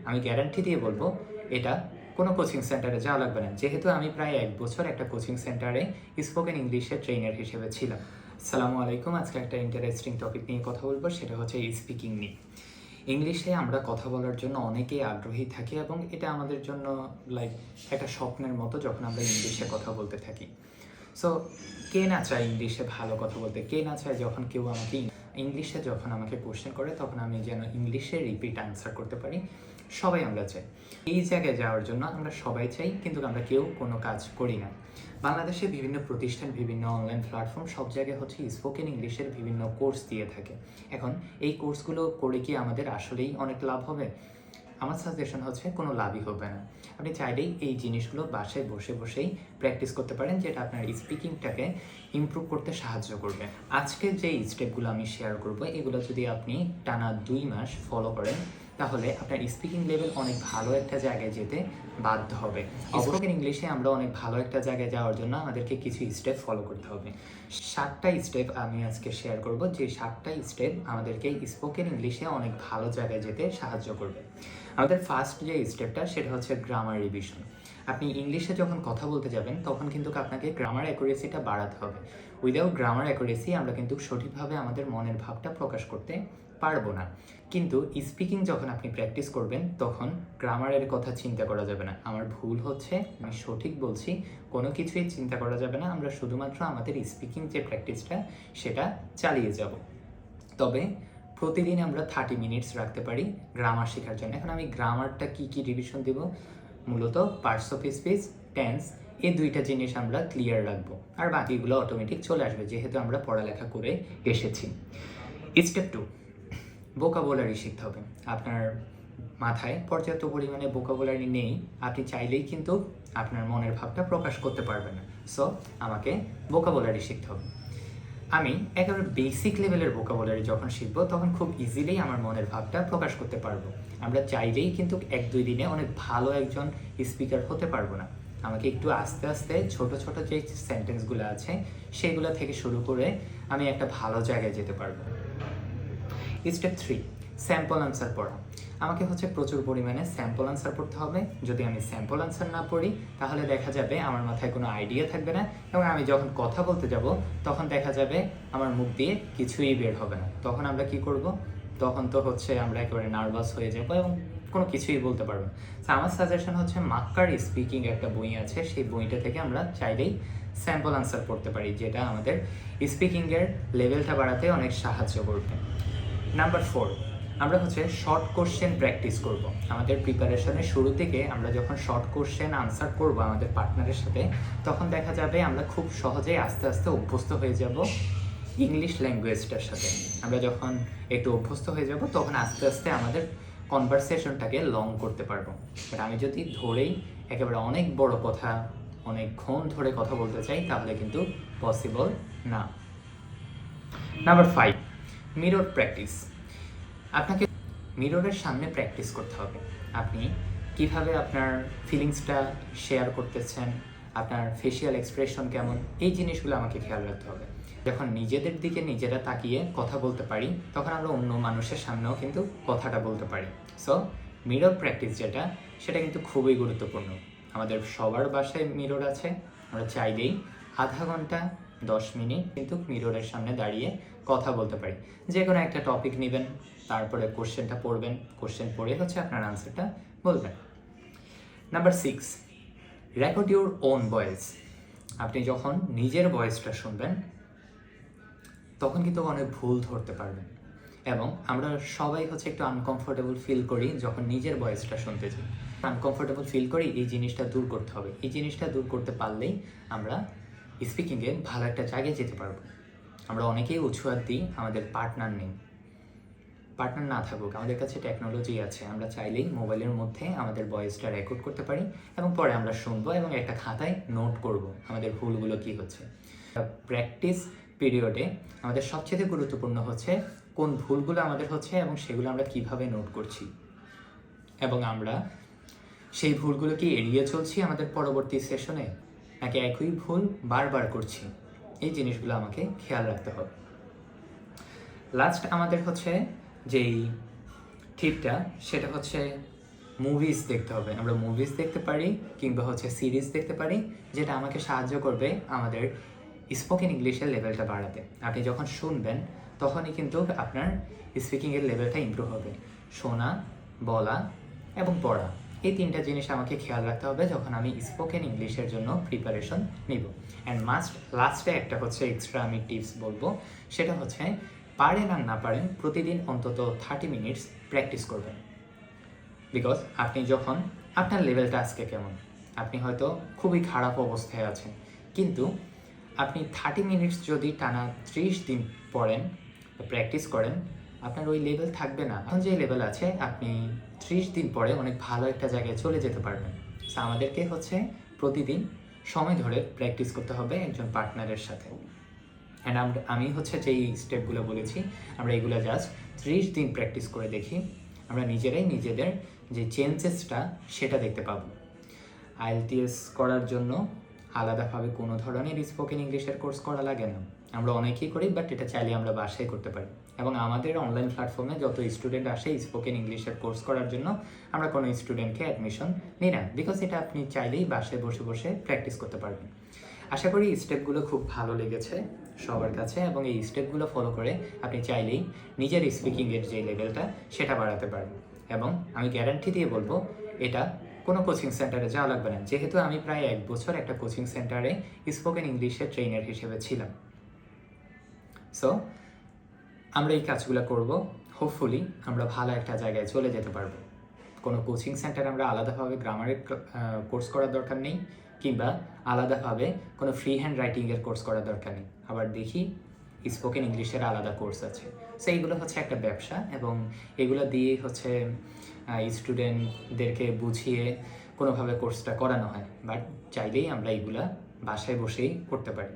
আমি গ্যারান্টি দিয়ে বলবো এটা কোনো কোচিং সেন্টারে যাওয়া লাগবে না, যেহেতু আমি প্রায় 1 বছর একটা কোচিং সেন্টারে স্পোকেন ইংলিশের ট্রেনার হিসেবে ছিলাম। আসসালামু আলাইকুম। আজকে একটা ইন্টারেস্টিং টপিক নিয়ে কথা বলবো, সেটা হচ্ছে স্পিকিং নিয়ে। ইংলিশে আমরা কথা বলার জন্য অনেকেই আগ্রহী থাকি এবং এটা আমাদের জন্য লাইক একটা স্বপ্নের মতো যখন আমরা ইংলিশে কথা বলতে থাকি। সো কে না চায় ইংলিশে ভালো কথা বলতে, কে না চায় যখন কেউ আমাকে ইংলিশে যখন আমাকে কোশ্চেন করে তখন আমি যেন ইংলিশে রিপিট আনসার করতে পারি। সবাই আমরা চাই, এই জায়গায় যাওয়ার জন্য আমরা সবাই চাই, কিন্তু আমরা কেউ কোনো কাজ করি না। বাংলাদেশে বিভিন্ন প্রতিষ্ঠান, বিভিন্ন অনলাইন প্ল্যাটফর্ম সব জায়গায় হচ্ছে স্পোকেন ইংলিশের বিভিন্ন কোর্স দিয়ে থাকে। এখন এই কোর্সগুলো করে কি আমাদের আসলেই অনেক লাভ হবে? আমার সাজেশন হচ্ছে কোনো লাভই হবে না। আপনি চাইলেই এই জিনিসগুলো বাসায় বসে বসেই প্র্যাকটিস করতে পারেন, যেটা আপনার স্পিকিংটাকে ইমপ্রুভ করতে সাহায্য করবে। আজকে যে স্টেপগুলো আমি শেয়ার করব, এগুলো যদি আপনি টানা 2 মাস ফলো করেন তাহলে আপনার স্পিকিং লেভেল অনেক ভালো একটা জায়গায় যেতে বাধ্য হবে। স্পোকেন ইংলিশে আমরা অনেক ভালো একটা জায়গায় যাওয়ার জন্য আমাদেরকে কিছু স্টেপ ফলো করতে হবে। 7টা স্টেপ আমি আজকে শেয়ার করব, যে 7টা স্টেপ আমাদেরকে স্পোকেন ইংলিশে অনেক ভালো জায়গায় যেতে সাহায্য করবে। আমাদের ফার্স্ট যে স্টেপটা সেটা হচ্ছে গ্রামার রিভিশন। আপনি ইংলিশে যখন কথা বলতে যাবেন তখন কিন্তু আপনাকে গ্রামার অ্যাকুরেসিটা বাড়াতে হবে। উইদাউট গ্রামার অ্যাকুরেসি আমরা কিন্তু সঠিকভাবে আমাদের মনের ভাবটা প্রকাশ করতে পারবো না। কিন্তু স্পিকিং যখন আপনি প্র্যাকটিস করবেন তখন গ্রামারের কথা চিন্তা করা যাবে না, আমার ভুল হচ্ছে, আমি সঠিক বলছি, কোনো কিছুই চিন্তা করা যাবে না। আমরা শুধুমাত্র আমাদের স্পিকিং যে প্র্যাকটিসটা সেটা চালিয়ে যাব। তবে প্রতিদিন আমরা 30 মিনিটস রাখতে পারি গ্রামার শেখার জন্য। এখন আমি গ্রামারটা কি রিভিশন দেব, মূলত পার্টস অফ স্পিচ, টেন্স, এই 2টা জিনিস আমরা ক্লিয়ার রাখবো, আর বাকিগুলো অটোমেটিক চলে আসবে যেহেতু আমরা পড়ালেখা করে এসেছি। স্টেপ 2, ভোকাবুলারি শিখতে হবে। আপনার মাথায় পর্যাপ্ত পরিমাণে ভোকাবুলারি নেই, আপনি চাইলেই কিন্তু আপনার মনের ভাবটা প্রকাশ করতে পারবেন না। সো আমাকে ভোকাবুলারি শিখতে হবে। আমি একেবারে বেসিক লেভেলের ভোকাবুলারি যখন শিখবো তখন খুব ইজিলি আমার মনের ভাবটা প্রকাশ করতে পারবো। আমরা চাইলেই কিন্তু 1-2 দিনে অনেক ভালো একজন স্পিকার হতে পারবো না। আমাকে একটু আস্তে আস্তে ছোট ছোট যে সেন্টেন্সগুলো আছে সেগুলো থেকে শুরু করে আমি একটা ভালো জায়গায় যেতে পারবো। স্টেপ 3, স্যাম্পল আনসার পড়া। আমাকে হচ্ছে প্রচুর পরিমাণে স্যাম্পল আনসার পড়তে হবে। যদি আমি স্যাম্পল আনসার না পড়ি তাহলে দেখা যাবে আমার মাথায় কোনো আইডিয়া থাকবে না, এবং আমি যখন কথা বলতে যাব তখন দেখা যাবে আমার মুখ দিয়ে কিছুই বের হবে না। তখন আমরা কি করব? তখন তো হচ্ছে আমরা একেবারে নার্ভাস হয়ে যাব এবং কোনো কিছুই বলতে পারবো না। তো আমার সাজেশন হচ্ছে মাক্কার স্পিকিং একটা বই আছে, সেই বইটা থেকে আমরা চাইলেই স্যাম্পল আনসার পড়তে পারি, যেটা আমাদের স্পিকিংয়ের লেভেলটা বাড়াতে অনেক সাহায্য করবে। নাম্বার 4, আমরা হচ্ছে শর্ট কোশ্চেন প্র্যাকটিস করব। আমাদের প্রিপারেশনের শুরু থেকে আমরা যখন শর্ট কোশ্চেন আনসার করব আমাদের পার্টনারের সাথে, তখন দেখা যাবে আমরা খুব সহজেই আস্তে আস্তে অভ্যস্ত হয়ে যাব ইংলিশ ল্যাঙ্গুয়েজটার সাথে। আমরা যখন একটু অভ্যস্ত হয়ে যাব তখন আস্তে আস্তে আমাদের কনভারসেশনটাকে লং করতে পারবো। বাট আমি যদি ধরেই একেবারে অনেক বড় কথা, অনেকক্ষণ ধরে কথা বলতে চাই তাহলে কিন্তু পসিবল না। Number 5, mirror practice. আপনাকে মিররের সামনে প্র্যাকটিস করতে হবে। আপনি কিভাবে আপনার ফিলিংসটা শেয়ার করতেছেন, আপনার ফেশিয়াল এক্সপ্রেশন কেমন, এই জিনিসগুলো আমাকে খেয়াল রাখতে হবে। যখন নিজেদের দিকে নিজেরা তাকিয়ে কথা বলতে পারি তখন আমরা অন্য মানুষের সামনেও কিন্তু কথাটা বলতে পারি। সো মিরর প্র্যাকটিস যেটা, সেটা কিন্তু খুবই গুরুত্বপূর্ণ। আমাদের সবার বাসায় মিরর আছে, আমরা চাইলেই আধা ঘন্টা 10 মিনিট কিন্তু মিররের সামনে দাঁড়িয়ে কথা বলতে পারি। যে কোনো একটা টপিক নেবেন, তারপরে কোশ্চেনটা পড়বেন, কোশ্চেন পড়ে হচ্ছে আপনার আনসারটা বলবেন। Number 6, record your own voice. আপনি যখন নিজের ভয়েসটা শুনবেন তখন কিন্তু অনেক ভুল ধরতে পারবেন, এবং আমরা সবাই হচ্ছে একটু আনকমফোর্টেবল ফিল করি যখন নিজের ভয়েসটা শুনতে যাই। আনকমফোর্টেবল ফিল করি, এই জিনিসটা দূর করতে হবে। এই জিনিসটা দূর করতে পারলেই আমরা স্পিকিংয়ে ভালো একটা জায়গায় যেতে পারবো। আমরা অনেকেই অজুহাত দিই আমাদের পার্টনার নেই। পার্টনার না থাকুক, আমাদের কাছে টেকনোলজি আছে, আমরা চাইলেই মোবাইলের মধ্যে আমাদের ভয়েসটা রেকর্ড করতে পারি এবং পরে আমরা শুনবো এবং একটা খাতায় নোট করব আমাদের ভুলগুলো কী হচ্ছে। প্র্যাকটিস পিরিয়ডে আমাদের সবচেয়ে গুরুত্বপূর্ণ হচ্ছে কোন ভুলগুলো আমাদের হচ্ছে এবং সেগুলো আমরা কিভাবে নোট করছি, এবং আমরা সেই ভুলগুলো কি এড়িয়ে চলছি আমাদের পরবর্তী সেশনে, নাকি একই ভুল বারবার করছি। এই জিনিসগুলো আমাকে খেয়াল রাখতে হবে। লাস্ট আমাদের হচ্ছে যেই টিপটা, সেটা হচ্ছে মুভিজ দেখতে হবে। আমরা মুভিজ দেখতে পারি কিংবা সিরিজ দেখতে পারি, যেটা আমাকে সাহায্য করবে আমাদের স্পোকেন ইংলিশের লেভেলটা বাড়াতে। আপনি যখন শুনবেন তখনই কিন্তু আপনার স্পিকিংয়ের লেভেলটা ইমপ্রুভ হবে। শোনা, বলা এবং পড়া, এই তিনটা জিনিস আমাকে খেয়াল রাখতে হবে যখন আমি স্পোকেন ইংলিশের জন্য প্রিপারেশন নিব। অ্যান্ড লাস্টে একটা এক্সট্রা আমি টিপস বলবো, সেটা পারেন আর না পারেন প্রতিদিন অন্তত 30 মিনিটস প্র্যাকটিস করবেন। বিকজ আপনি যখন আপনার লেভেলটা আজকে কেমন, আপনি হয়তো খুবই খারাপ অবস্থায় আছেন, কিন্তু আপনি 30 মিনিটস যদি টানা 30 দিন পড়েন বা প্র্যাকটিস করেন, আপনার ওই লেভেল থাকবে না। এখন যে লেভেল আছে আপনি 30 দিন পরে অনেক ভালো একটা জায়গায় চলে যেতে পারবেন। সো আমাদেরকে প্রতিদিন সময় ধরে প্র্যাকটিস করতে হবে একজন পার্টনারের সাথে। অ্যান্ড আমি যেই স্টেপগুলো বলেছি, আমরা এগুলো জাস্ট 30 দিন প্র্যাকটিস করে দেখি, আমরা নিজেরাই নিজেদের যে চেঞ্জেসটা সেটা দেখতে পাবো। আইএলটিএস করার জন্য আলাদাভাবে কোনো ধরনের স্পোকেন ইংলিশের কোর্স করা লাগে না। আমরা অনেকেই করি, বাট এটা চাইলে আমরা বাসায় করতে পারি। এবং আমাদের অনলাইন প্ল্যাটফর্মে যত স্টুডেন্ট আসে স্পোকেন ইংলিশের কোর্স করার জন্য, আমরা কোনো স্টুডেন্টকে অ্যাডমিশন নিই না, বিকজ এটা আপনি চাইলেই বাসায় বসে বসে প্র্যাকটিস করতে পারবেন। আশা করি স্টেপগুলো খুব ভালো লেগেছে সবার কাছে, এবং এই স্টেপগুলো ফলো করে আপনি চাইলেই নিজের স্পিকিংয়ের যে লেভেলটা সেটা বাড়াতে পারবেন। এবং আমি গ্যারান্টি দিয়ে বলবো, এটা কোনো কোচিং সেন্টারে যাওয়া লাগবে না, যেহেতু আমি প্রায় 1 বছর একটা কোচিং সেন্টারে স্পোকেন ইংলিশের ট্রেনার হিসেবে ছিলাম। সো আমরা এই কাজগুলো করব, হোপফুলি আমরা ভালো একটা জায়গায় চলে যেতে পারবো। কোনো কোচিং সেন্টারে আমরা আলাদাভাবে গ্রামারের কোর্স করার দরকার নেই, কিংবা আলাদাভাবে কোনো ফ্রি হ্যান্ড রাইটিংয়ের কোর্স করার দরকার নেই। আবার দেখি স্পোকেন ইংলিশের আলাদা কোর্স আছে। সো এইগুলো একটা ব্যবসা, এবং এগুলো দিয়ে স্টুডেন্টদেরকে বুঝিয়ে কোনোভাবে কোর্সটা করানো হয়। বাট চাইলেই আমরা এইগুলা বাসায় বসেই করতে পারি।